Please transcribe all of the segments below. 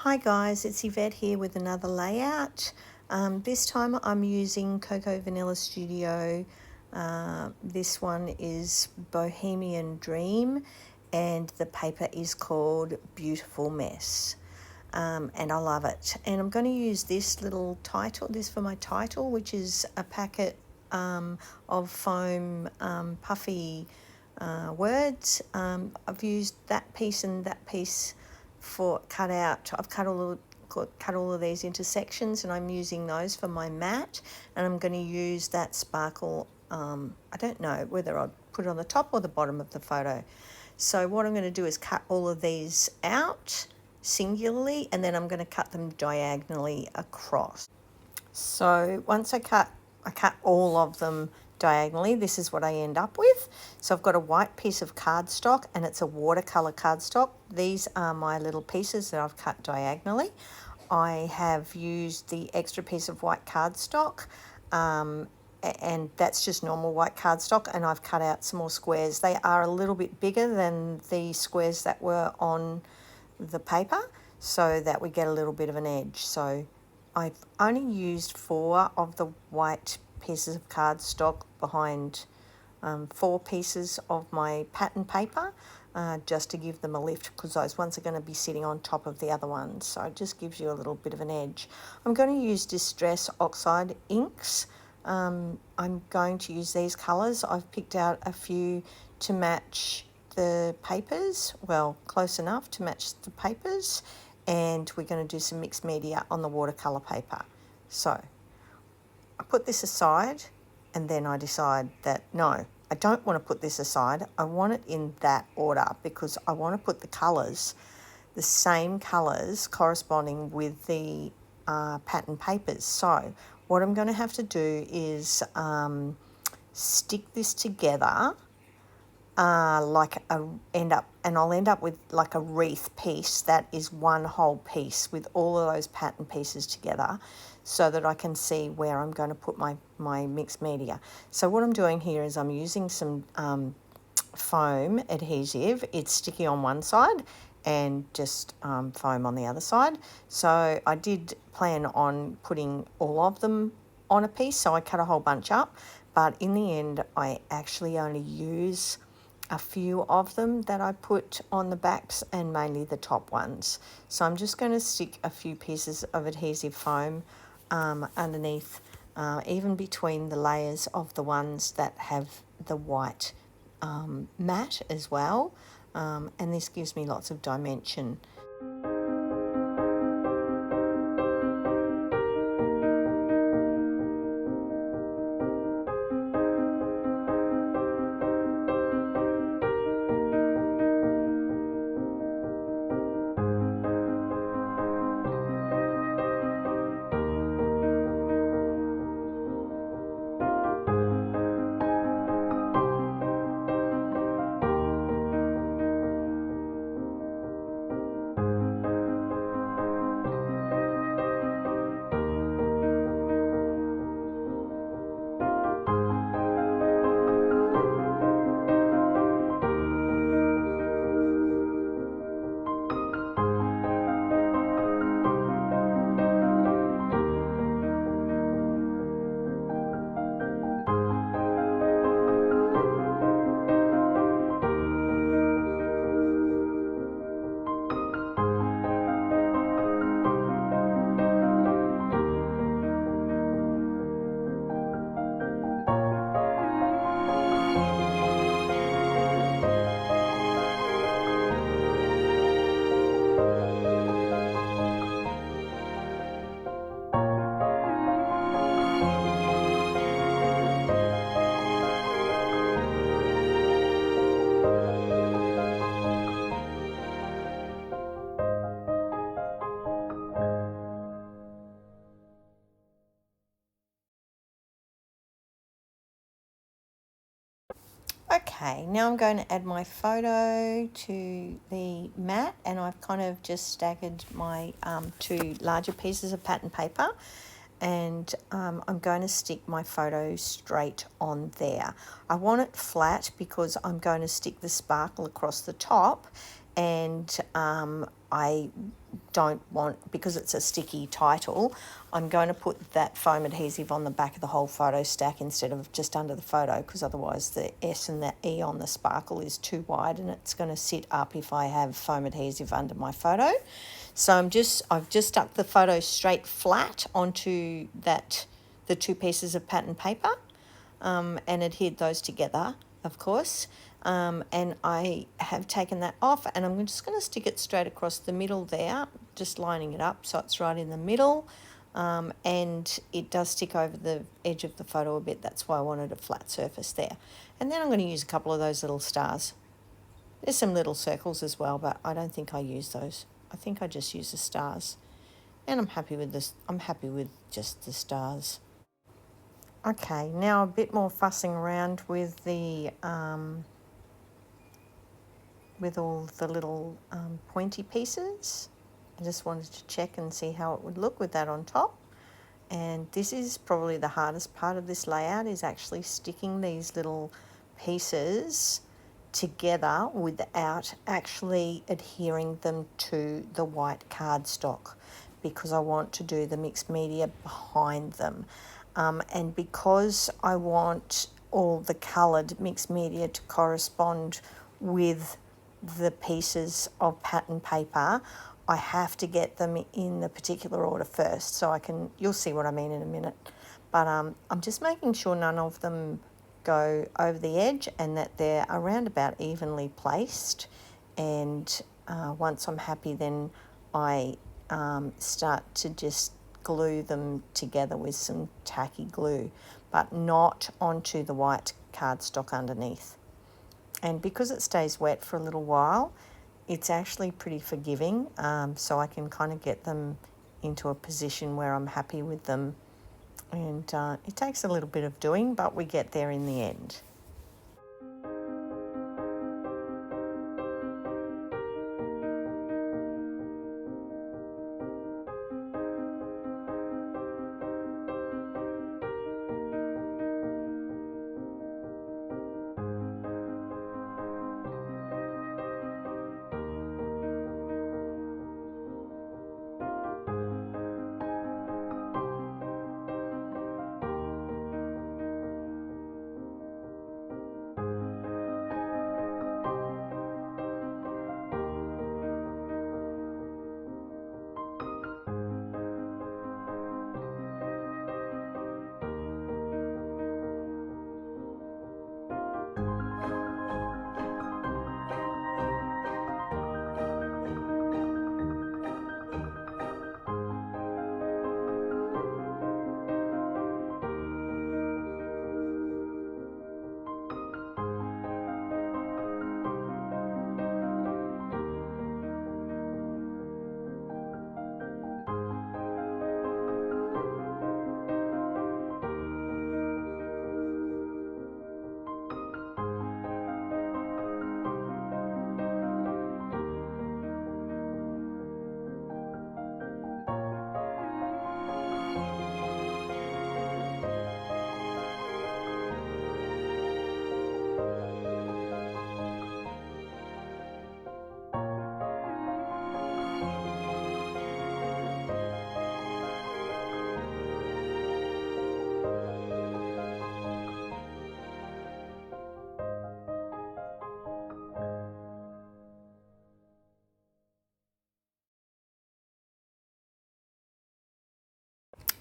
Hi guys, it's Yvette here with another layout. This time I'm using Cocoa Vanilla Studio. This one is Bohemian Dream and the paper is called Beautiful Mess. And I love it. And I'm going to use this little title, this for my title, which is a packet of foam puffy words. I've used that piece and that piece for cut out. I've cut all of these into sections and I'm using those for my mat, and I'm going to use that sparkle. I don't know whether I'll put it on the top or the bottom of the photo. So what I'm going to do is cut all of these out singularly, and then I'm going to cut them diagonally across. So once I cut all of them diagonally, this is what I end up with. So I've got a white piece of cardstock and it's a watercolor cardstock. These are my little pieces that I've cut diagonally. I have used the extra piece of white cardstock, and that's just normal white cardstock, and I've cut out some more squares. They are a little bit bigger than the squares that were on the paper, so that we get a little bit of an edge. So I've only used 4 of the white pieces of cardstock behind 4 pieces of my pattern paper, just to give them a lift, because those ones are going to be sitting on top of the other ones, so it just gives you a little bit of an edge. I'm going to use Distress Oxide inks. I'm going to use these colours. I've picked out a few to match the papers, well, close enough to match the papers, and we're going to do some mixed media on the watercolour paper. So I put this aside, and then I decide that no, I don't want to put this aside. I want it in that order because I want to put the colours, the same colours corresponding with the pattern papers. So what I'm going to have to do is stick this together I'll end up with like a wreath piece that is one whole piece with all of those pattern pieces together, so that I can see where I'm going to put my mixed media. So what I'm doing here is I'm using some foam adhesive. It's sticky on one side and just foam on the other side. So I did plan on putting all of them on a piece, so I cut a whole bunch up, but in the end I actually only use a few of them that I put on the backs, and mainly the top ones. So I'm just going to stick a few pieces of adhesive foam underneath, even between the layers of the ones that have the white mat as well, and this gives me lots of dimension. Okay, now I'm going to add my photo to the mat, and I've kind of just staggered my 2 larger pieces of pattern paper, and I'm going to stick my photo straight on there. I want it flat because I'm going to stick the sparkle across the top, and I don't want, because it's a sticky title, I'm going to put that foam adhesive on the back of the whole photo stack instead of just under the photo, because otherwise the S and the E on the sparkle is too wide and it's going to sit up if I have foam adhesive under my photo. So I've just stuck the photo straight flat onto the two pieces of pattern paper, and adhered those together, of course. And I have taken that off, and I'm just going to stick it straight across the middle there, just lining it up so it's right in the middle. And it does stick over the edge of the photo a bit. That's why I wanted a flat surface there. And then I'm going to use a couple of those little stars. There's some little circles as well, but I don't think I use those. I think I just use the stars. And I'm happy with this. I'm happy with just the stars. Okay, now a bit more fussing around with the with all the little pointy pieces. I just wanted to check and see how it would look with that on top. And this is probably the hardest part of this layout, is actually sticking these little pieces together without actually adhering them to the white cardstock, because I want to do the mixed media behind them. And because I want all the coloured mixed media to correspond with the pieces of pattern paper, I have to get them in the particular order first, so you'll see what I mean in a minute. But I'm just making sure none of them go over the edge and that they're around about evenly placed. And once I'm happy, then I start to just glue them together with some tacky glue, but not onto the white cardstock underneath. And because it stays wet for a little while, it's actually pretty forgiving, so I can kind of get them into a position where I'm happy with them. And it takes a little bit of doing, but we get there in the end.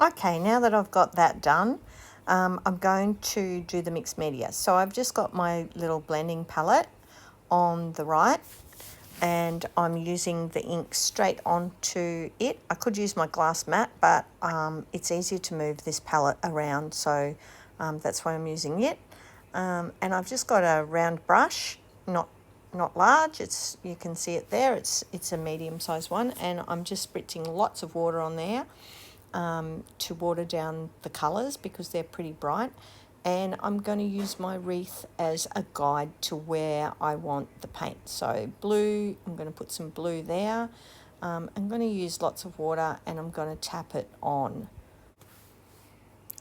Okay, now that I've got that done, I'm going to do the mixed media. So I've just got my little blending palette on the right, and I'm using the ink straight onto it. I could use my glass mat, but it's easier to move this palette around, so that's why I'm using it. And I've just got a round brush, not large. You can see it there. It's a medium-sized one, and I'm just spritzing lots of water on there to water down the colours because they're pretty bright. And I'm going to use my wreath as a guide to where I want the paint. So blue, I'm going to put some blue there. I'm going to use lots of water, and I'm going to tap it on.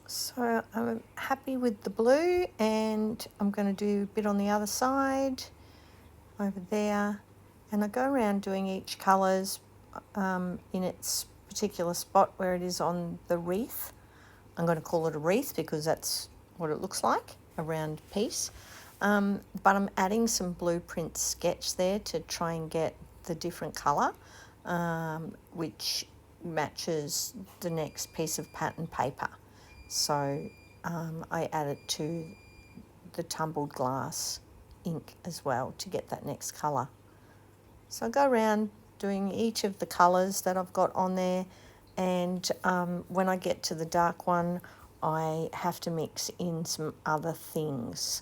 So I'm happy with the blue, and I'm going to do a bit on the other side over there. And I go around doing each colours in its particular spot where it is on the wreath. I'm going to call it a wreath because that's what it looks like, a round piece. But I'm adding some blueprint sketch there to try and get the different colour, which matches the next piece of pattern paper. So I add it to the tumbled glass ink as well to get that next colour. So I go around doing each of the colours that I've got on there, and when I get to the dark one, I have to mix in some other things.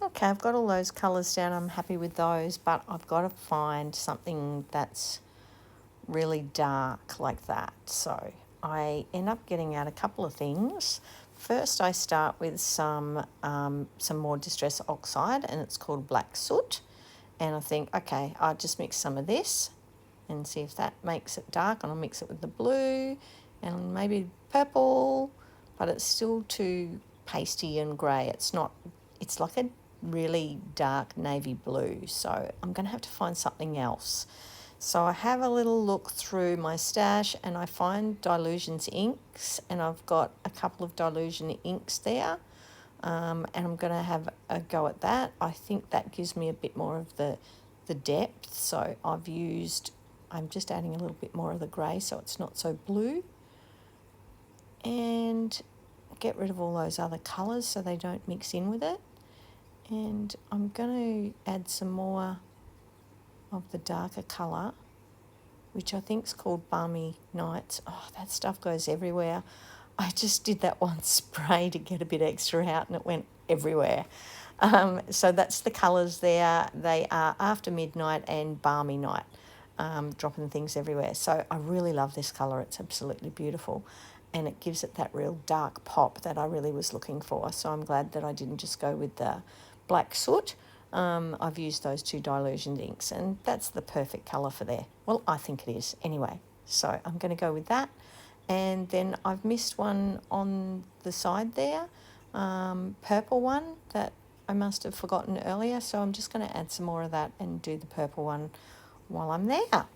Okay, I've got all those colours down. I'm happy with those, but I've got to find something that's really dark like that. So I end up getting out a couple of things. First, I start with some more Distress Oxide, and it's called Black Soot. And I think, okay, I'll just mix some of this and see if that makes it dark. And I'll mix it with the blue and maybe purple, but it's still too pasty and grey. It's not, it's like a really dark navy blue. So I'm going to have to find something else. So I have a little look through my stash and I find Dylusions inks, and I've got a couple of Dylusion inks there. And I'm going to have a go at that. I think that gives me a bit more of the depth. So I'm just adding a little bit more of the grey so it's not so blue. And get rid of all those other colours so they don't mix in with it. And I'm going to add some more of the darker colour, which I think is called Balmy Nights. Oh, that stuff goes everywhere. I just did that one spray to get a bit extra out and it went everywhere. So that's the colours there. They are After Midnight and Balmy Night, dropping things everywhere. So I really love this colour. It's absolutely beautiful. And it gives it that real dark pop that I really was looking for. So I'm glad that I didn't just go with the Black Soot. I've used those two Dylusion inks and that's the perfect colour for there. Well, I think it is anyway. So I'm going to go with that. And then I've missed one on the side there, purple one that I must have forgotten earlier. So I'm just going to add some more of that and do the purple one while I'm there.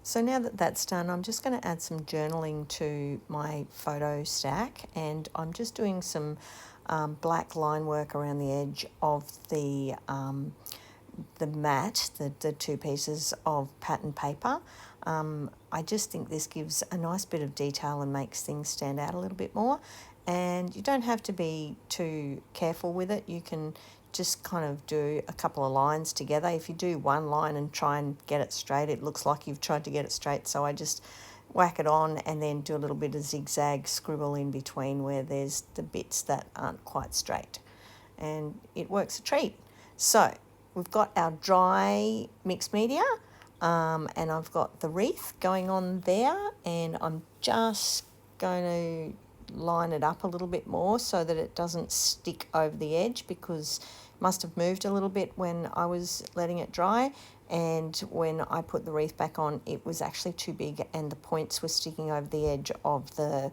So now that that's done, I'm just going to add some journaling to my photo stack, and I'm just doing some black line work around the edge of the mat, the two pieces of pattern paper. I just think this gives a nice bit of detail and makes things stand out a little bit more. And you don't have to be too careful with it. You can just kind of do a couple of lines together. If you do one line and try and get it straight, it looks like you've tried to get it straight. So I just whack it on and then do a little bit of zigzag scribble in between where there's the bits that aren't quite straight. And it works a treat. So we've got our dry mixed media, and I've got the wreath going on there, and I'm just going to line it up a little bit more so that it doesn't stick over the edge, because it must have moved a little bit when I was letting it dry. and when I put the wreath back on, it was actually too big and the points were sticking over the edge of the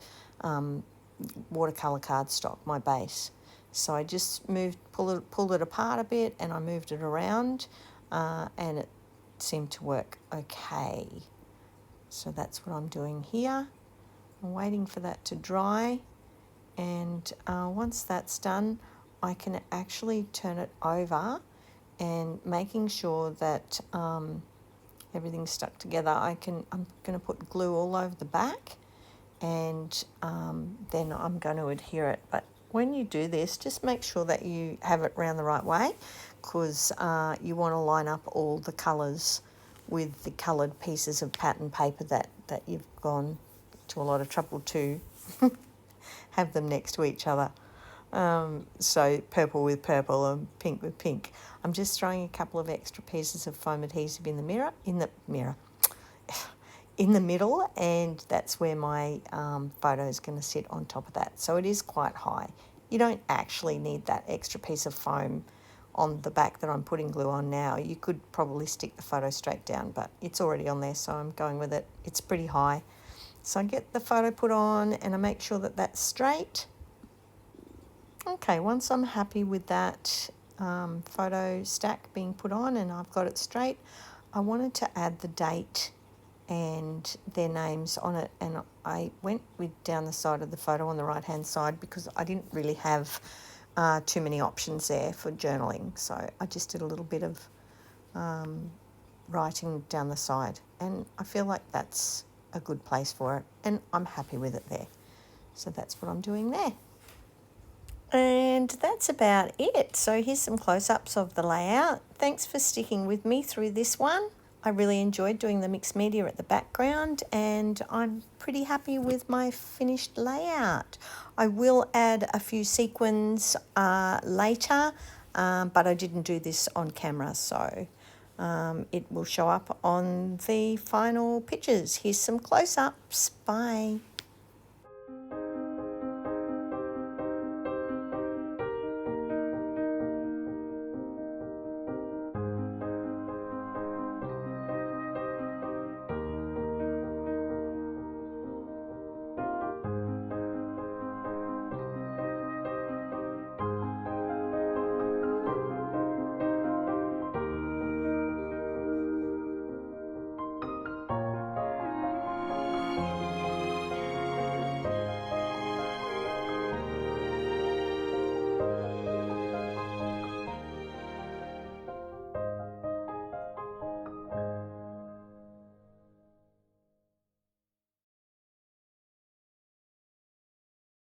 watercolour cardstock, my base. So I just pulled it apart a bit, and I moved it around, and it seemed to work okay. So that's what I'm doing here. I'm waiting for that to dry, and once that's done, I can actually turn it over, and making sure that everything's stuck together. I'm going to put glue all over the back, and then I'm going to adhere it. But when you do this, just make sure that you have it round the right way, because you want to line up all the colours with the coloured pieces of pattern paper that you've gone to a lot of trouble to have them next to each other. So purple with purple and pink with pink. I'm just throwing a couple of extra pieces of foam adhesive in the middle, and that's where my photo is going to sit on top of that. So it is quite high. You don't actually need that extra piece of foam on the back that I'm putting glue on now. You could probably stick the photo straight down, but it's already on there, so I'm going with it. It's pretty high. So I get the photo put on, and I make sure that that's straight. Okay, once I'm happy with that photo stack being put on and I've got it straight, I wanted to add the date and their names on it, and I went with down the side of the photo on the right hand side because I didn't really have too many options there for journaling, so I just did a little bit of writing down the side, and I feel like that's a good place for it, and I'm happy with it there. So that's what I'm doing there. And that's about it. So here's some close-ups of the layout. Thanks for sticking with me through this one. I really enjoyed doing the mixed media at the background, and I'm pretty happy with my finished layout. I will add a few sequins later, but I didn't do this on camera, so it will show up on the final pictures. Here's some close-ups. Bye.